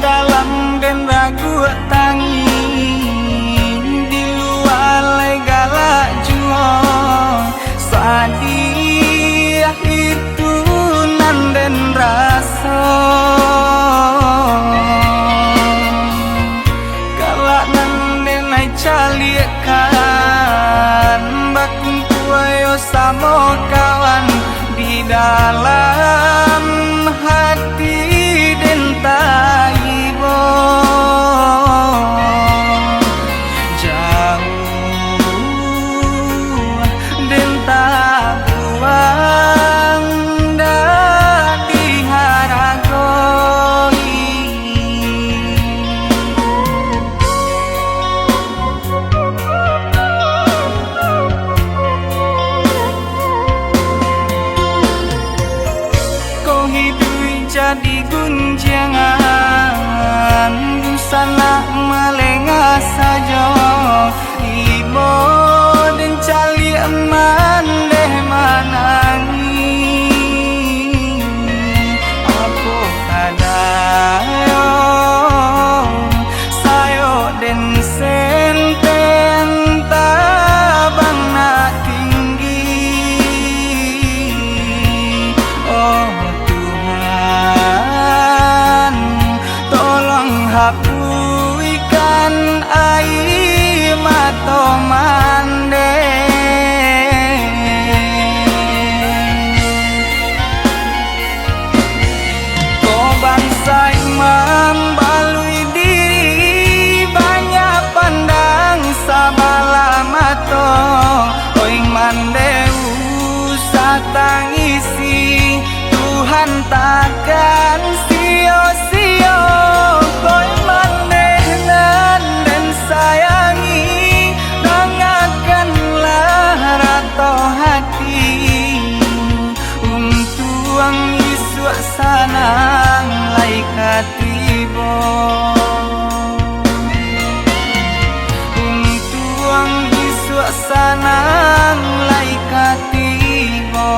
dalam dan ragu tangi di luar galak juo sadiah itu nan dan rasa galak nan dan ai caliakan bakun kuayo sama kawan di dalam hati dan taibo jauh dan tak buang dari haragoi kau hidup jadi gunjangan sana melengah saja ibo dan cali eman deh manangi aku kadayo sayo dan senten tabang na tinggi oh Tuhan tolong hapuskan air mata mande kau bangsa imam balui diri banyak pandang sabala mato oi mande usah tangisi Tuhan takkan sia-sia kau manehnan dan sayangi dengarkanlah rato hati tuang Yesus sanang laikat tibo tuang Yesus sanang laikat tibo